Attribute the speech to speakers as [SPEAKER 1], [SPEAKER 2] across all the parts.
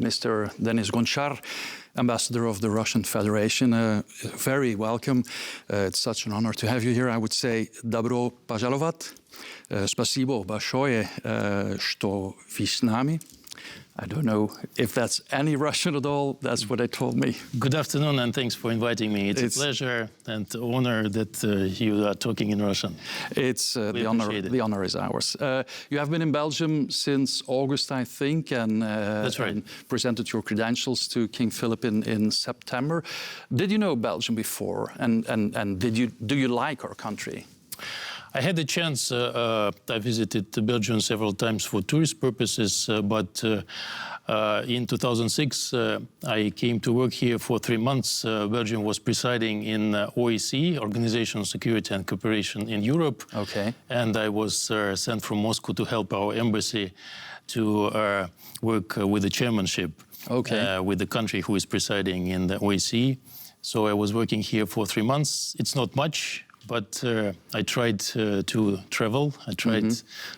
[SPEAKER 1] Mr. Denis Gontsjar, ambassador of the Russian Federation. Very welcome. It's such an honor to have you here. I would say добро пожаловать. Спасибо большое, что вы с нами. I don't know if that's any Russian at all. That's what they told me.
[SPEAKER 2] Good afternoon, and thanks for inviting me. It's a pleasure and honor that you are talking in Russian.
[SPEAKER 1] It's the honor. The honor is ours. You have been in Belgium since August, I think, and
[SPEAKER 2] that's right.
[SPEAKER 1] And presented your credentials to King Philip in September. Did you know Belgium before? And do you like our country?
[SPEAKER 2] I had the chance, I visited Belgium several times for tourist purposes, but in 2006 I came to work here for 3 months. Belgium was presiding in OSCE, Organization of Security and Cooperation in Europe.
[SPEAKER 1] Okay.
[SPEAKER 2] And I was sent from Moscow to help our embassy to work with the chairmanship.
[SPEAKER 1] Okay.
[SPEAKER 2] With the country who is presiding in the OSCE. So I was working here for 3 months. It's not much, but I tried to travel. I tried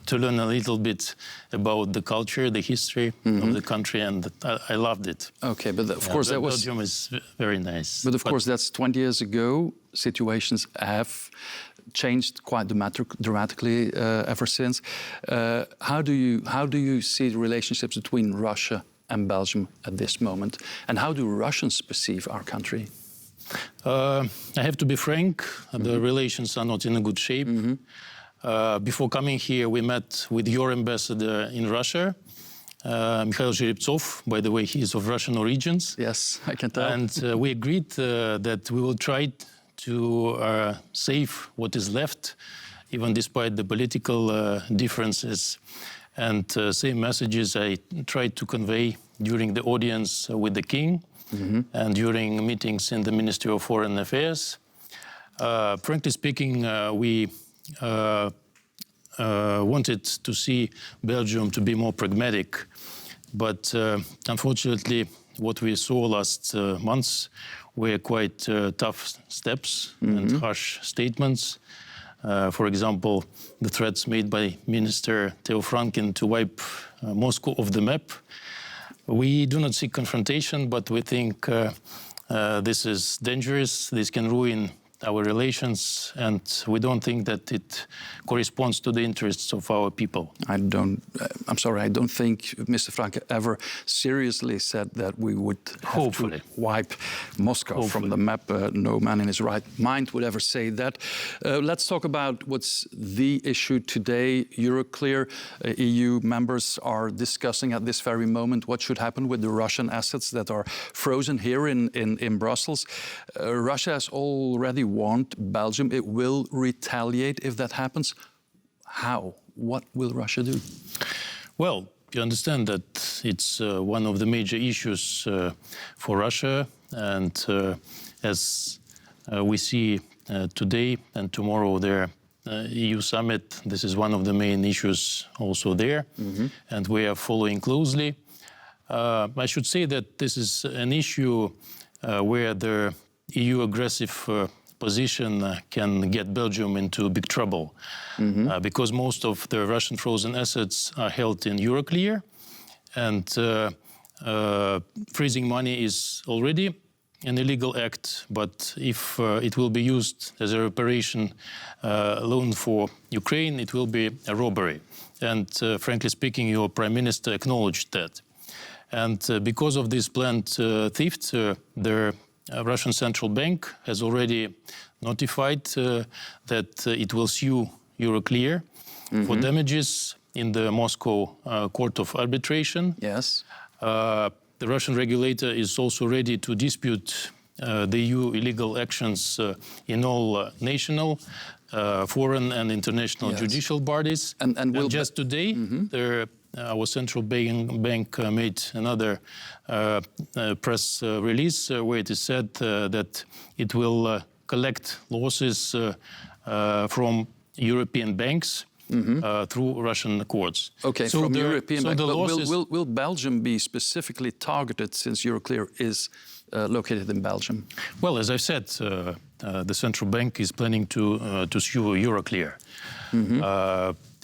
[SPEAKER 2] to learn a little bit about the culture, the history of the country, and I loved it.
[SPEAKER 1] Okay, but of course that was...
[SPEAKER 2] Belgium is very nice.
[SPEAKER 1] But of course that's 20 years ago. Situations have changed quite dramatically ever since. How do you see the relationships between Russia and Belgium at this moment? And how do Russians perceive our country?
[SPEAKER 2] I have to be frank, the relations are not in a good shape. Before coming here, we met with your ambassador in Russia, Mikhail Zhereptsov. By the way, he is of Russian origins.
[SPEAKER 1] Yes, I can tell.
[SPEAKER 2] And we agreed that we will try to save what is left, even despite the political differences. And same messages I tried to convey during the audience with the king. And during meetings in the Ministry of Foreign Affairs. Frankly speaking, we wanted to see Belgium to be more pragmatic, but unfortunately what we saw last months were quite tough steps and harsh statements. For example, the threats made by Minister Theo Franken to wipe Moscow off the map. We do not seek confrontation, but we think this is dangerous. This can ruin our relations, and we don't think that it corresponds to the interests of our people.
[SPEAKER 1] I'm sorry, I don't think Mr. Franke ever seriously said that we would have to wipe Moscow from the map. No man in his right mind would ever say that. Let's talk about what's the issue today. Euroclear, EU members are discussing at this very moment what should happen with the Russian assets that are frozen here in Brussels. Russia has already warned Belgium it will retaliate if that happens. How? What will Russia do?
[SPEAKER 2] Well, you understand that it's one of the major issues for Russia, and as we see today and tomorrow their EU summit, this is one of the main issues also there, and we are following closely. I should say that this is an issue where the EU aggressive position can get Belgium into big trouble because most of the Russian frozen assets are held in Euroclear, and freezing money is already an illegal act, but if it will be used as a reparation loan for Ukraine, it will be a robbery. And frankly speaking, your Prime Minister acknowledged that. And because of this planned theft, the Russian Central Bank has already notified that it will sue Euroclear for damages in the Moscow Court of Arbitration.
[SPEAKER 1] Yes.
[SPEAKER 2] The Russian regulator is also ready to dispute the EU illegal actions in all national, foreign and international judicial bodies. And just today, our central bank made another press release where it is said that it will collect losses from European banks through Russian courts.
[SPEAKER 1] Okay, so from European banks. But will Belgium be specifically targeted since Euroclear is located in Belgium?
[SPEAKER 2] Well, as I said, the central bank is planning to sue Euroclear.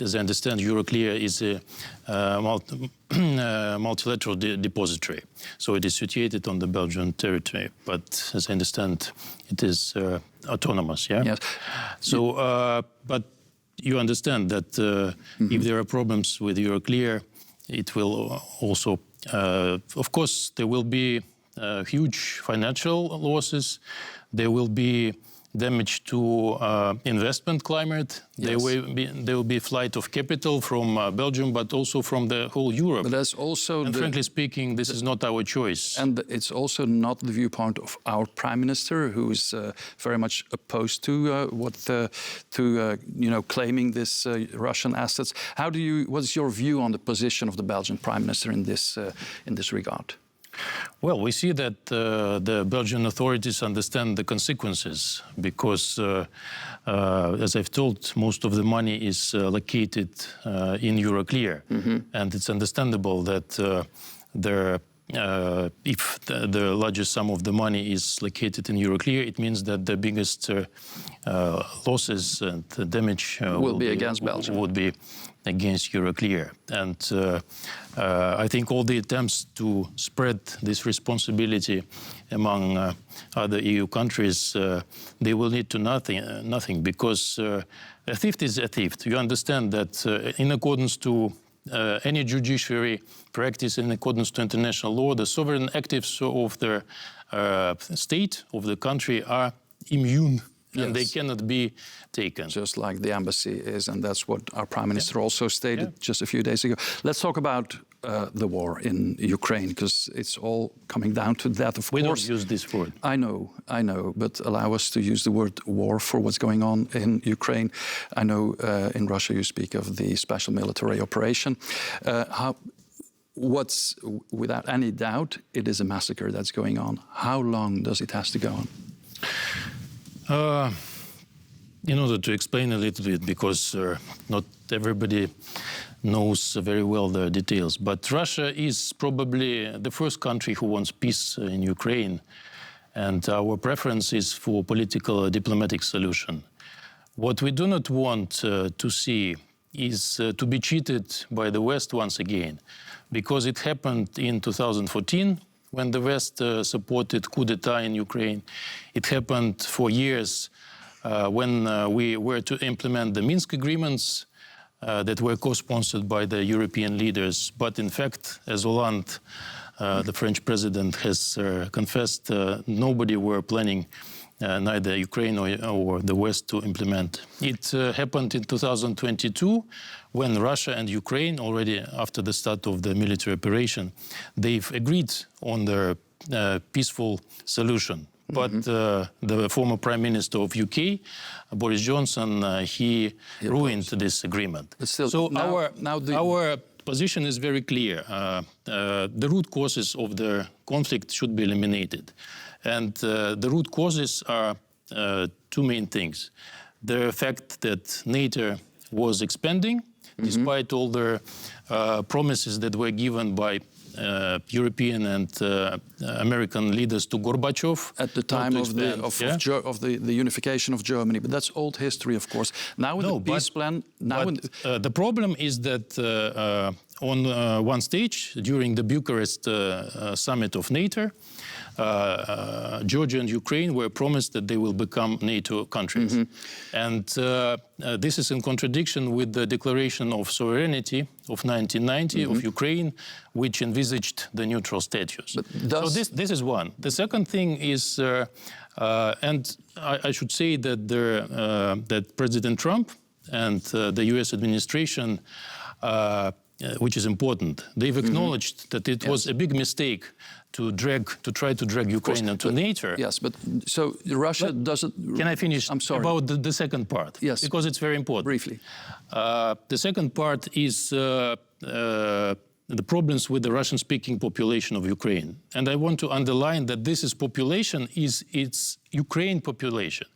[SPEAKER 2] as I understand, Euroclear is a multilateral depository. So it is situated on the Belgian territory, but as I understand, it is autonomous, yeah?
[SPEAKER 1] Yes.
[SPEAKER 2] So, but you understand that if there are problems with Euroclear, it will also, of course, there will be huge financial losses. There will be damage to investment climate.
[SPEAKER 1] Yes.
[SPEAKER 2] There will be flight of capital from Belgium, but also from the whole Europe.
[SPEAKER 1] But that's also,
[SPEAKER 2] and frankly speaking, this is not our choice.
[SPEAKER 1] And it's also not the viewpoint of our Prime Minister, who is very much opposed to claiming this Russian assets. What's your view on the position of the Belgian Prime Minister in this regard?
[SPEAKER 2] Well, we see that the Belgian authorities understand the consequences because, as I've told, most of the money is located in Euroclear. And it's understandable that if the largest sum of the money is located in Euroclear, it means that the biggest losses and damage
[SPEAKER 1] will be against Belgium.
[SPEAKER 2] Would be against Euroclear. And I think all the attempts to spread this responsibility among other EU countries, they will lead to nothing because a thief is a thief. You understand that in accordance to any judiciary practice, in accordance to international law, the sovereign actives of the state, of the country, are immune. And they cannot be taken.
[SPEAKER 1] Just like the embassy is, and that's what our Prime Minister also stated just a few days ago. Let's talk about the war in Ukraine, because it's all coming down to that, of course.
[SPEAKER 2] We don't use this word.
[SPEAKER 1] I know, but allow us to use the word war for what's going on in Ukraine. I know in Russia you speak of the special military operation. Without any doubt, it is a massacre that's going on. How long does it have to go on?
[SPEAKER 2] In order to explain a little bit, because not everybody knows very well the details, but Russia is probably the first country who wants peace in Ukraine, and our preference is for political diplomatic solution. What we do not want to see is to be cheated by the West once again, because it happened in 2014, when the West supported coup d'etat in Ukraine. It happened for years when we were to implement the Minsk agreements that were co-sponsored by the European leaders. But in fact, as Hollande, the French president, has confessed, nobody were planning, neither Ukraine or the West, to implement. It happened in 2022, when Russia and Ukraine, already after the start of the military operation, they've agreed on their peaceful solution. But the former Prime Minister of UK, Boris Johnson, he ruined this agreement.
[SPEAKER 1] Still,
[SPEAKER 2] so our position is very clear. The root causes of the conflict should be eliminated. And the root causes are two main things. The fact that NATO was expanding, despite all the promises that were given by European and American leaders to Gorbachev.
[SPEAKER 1] At the time of the unification of Germany. But that's old history, of course. Now with the peace plan...
[SPEAKER 2] the problem is that on one stage, during the Bucharest summit of NATO, Georgia and Ukraine were promised that they will become NATO countries. And this is in contradiction with the Declaration of Sovereignty of 1990 of Ukraine, which envisaged the neutral status. So this is one. The second thing is, and I should say that, that President Trump and the US administration, which is important, they've acknowledged that it was a big mistake to try to drag Ukraine into NATO.
[SPEAKER 1] Yes, but so Russia doesn't...
[SPEAKER 2] Can I finish?
[SPEAKER 1] I'm sorry.
[SPEAKER 2] About the second part?
[SPEAKER 1] Yes.
[SPEAKER 2] Because it's very important.
[SPEAKER 1] Briefly.
[SPEAKER 2] The second part is the problems with the Russian-speaking population of Ukraine. And I want to underline that this is population, it's Ukraine population.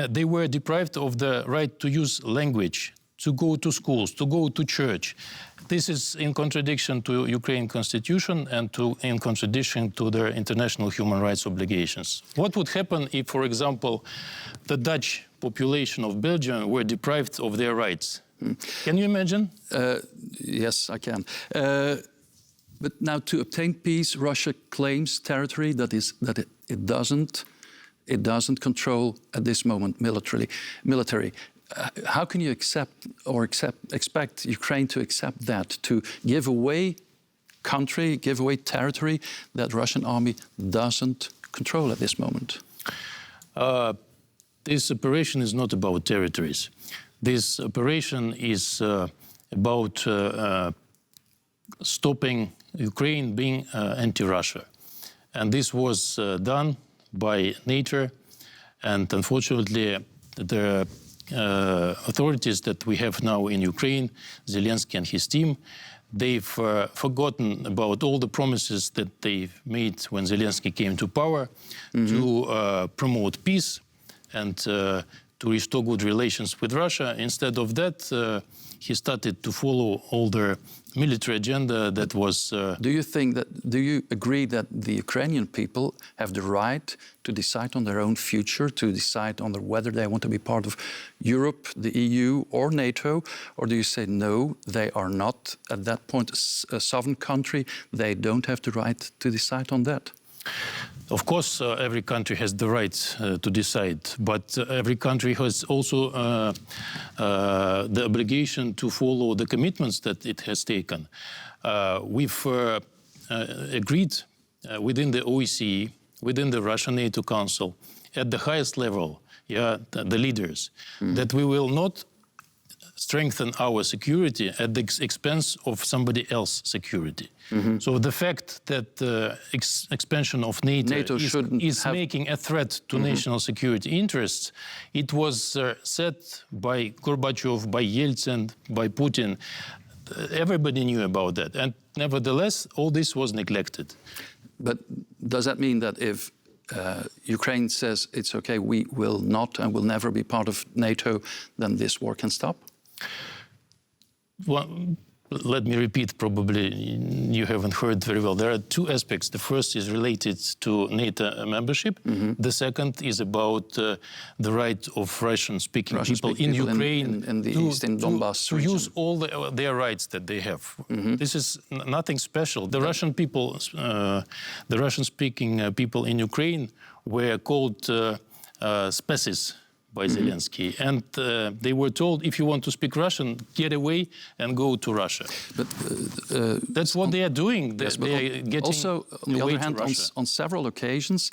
[SPEAKER 2] They were deprived of the right to use language, to go to schools, to go to church. This is in contradiction to Ukraine constitution and in contradiction to their international human rights obligations. What would happen if, for example, the Dutch population of Belgium were deprived of their rights? Can you imagine?
[SPEAKER 1] Yes, I can. But now, to obtain peace, Russia claims territory that it doesn't control at this moment military. How can you expect Ukraine to accept that, to give away country, give away territory that Russian army doesn't control at this moment?
[SPEAKER 2] This operation is not about territories. This operation is about stopping Ukraine being anti-Russia. And this was done by NATO. And unfortunately, the authorities that we have now in Ukraine, Zelensky and his team, they've forgotten about all the promises that they made when Zelensky came to power to promote peace and to restore good relations with Russia. Instead of that, he started to follow all the military agenda that was... Do
[SPEAKER 1] you agree that the Ukrainian people have the right to decide on their own future, to decide on whether they want to be part of Europe, the EU or NATO? Or do you say, no, they are not at that point a sovereign country, they don't have the right to decide on that?
[SPEAKER 2] Of course, every country has the right to decide, but every country has also the obligation to follow the commitments that it has taken. We've agreed within the OSCE, within the Russian NATO Council, at the highest level, the leaders, that we will not strengthen our security at the expense of somebody else's security. So the fact that the expansion of NATO is making a threat to national security interests, it was said by Gorbachev, by Yeltsin, by Putin. Everybody knew about that. And nevertheless, all this was neglected.
[SPEAKER 1] But does that mean that if Ukraine says it's okay, we will not and will never be part of NATO, then this war can stop?
[SPEAKER 2] Well, let me repeat, probably you haven't heard very well. There are two aspects. The first is related to NATO membership. The second is about the right of Russian-speaking people in Ukraine
[SPEAKER 1] in the east, in Donbass
[SPEAKER 2] to
[SPEAKER 1] region.
[SPEAKER 2] use all their rights that they have. This is nothing special. The Russian people, the Russian-speaking people in Ukraine were called species by Zelensky. And they were told, if you want to speak Russian, get away and go to Russia. But that's what they are doing. They are getting
[SPEAKER 1] also, on the other hand, on several occasions,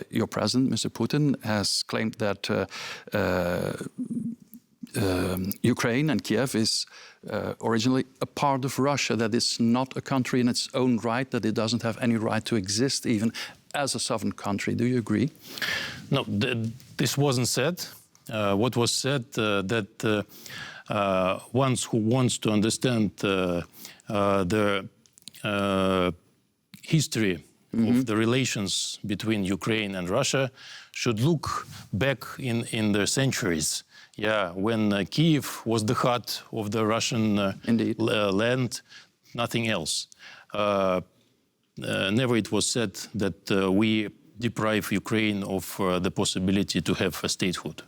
[SPEAKER 1] your president, Mr. Putin, has claimed that Ukraine and Kiev is originally a part of Russia, that it's not a country in its own right, that it doesn't have any right to exist even as a sovereign country. Do you agree?
[SPEAKER 2] No, this wasn't said. What was said that one who wants to understand the history of the relations between Ukraine and Russia should look back in the centuries. When Kiev was the heart of the Russian land, nothing else. Never it was said that we deprive Ukraine of the possibility to have a statehood.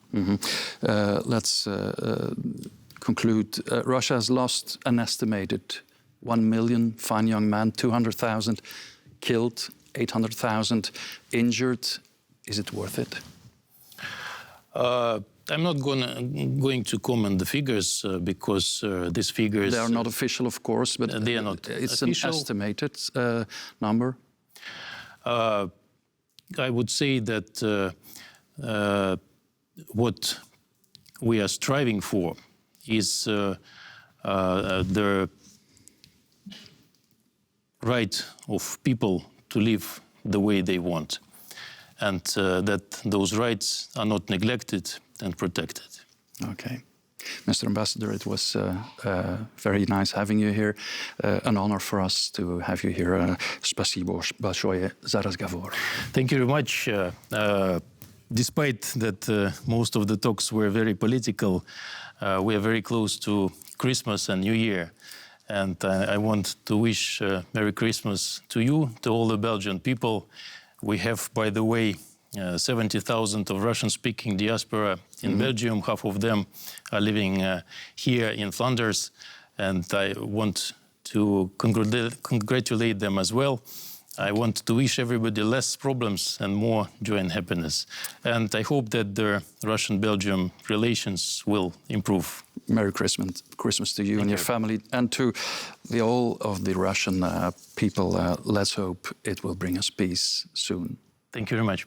[SPEAKER 1] Let's conclude. Russia has lost an estimated 1 million fine young men, 200,000 killed, 800,000 injured. Is it worth it?
[SPEAKER 2] I'm not going to comment the figures because these figures...
[SPEAKER 1] They are not official, of course, but
[SPEAKER 2] they are not
[SPEAKER 1] it's
[SPEAKER 2] official.
[SPEAKER 1] An estimated number.
[SPEAKER 2] I would say that what we are striving for is the right of people to live the way they want, and that those rights are not neglected and protected.
[SPEAKER 1] Okay. Mr. Ambassador, it was very nice having you here. An honor for us to have you here. Спасибо большое за разговор.
[SPEAKER 2] Thank you very much. Despite that most of the talks were very political, we are very close to Christmas and New Year. And I want to wish Merry Christmas to you, to all the Belgian people. We have, by the way, 70,000 of Russian-speaking diaspora in Belgium. Half of them are living here in Flanders, and I want to congratulate them as well. I want to wish everybody less problems and more joy and happiness. And I hope that the Russian-Belgium relations will improve.
[SPEAKER 1] Merry Christmas to you and your family, and to the all of the Russian people. Let's hope it will bring us peace soon.
[SPEAKER 2] Thank you very much.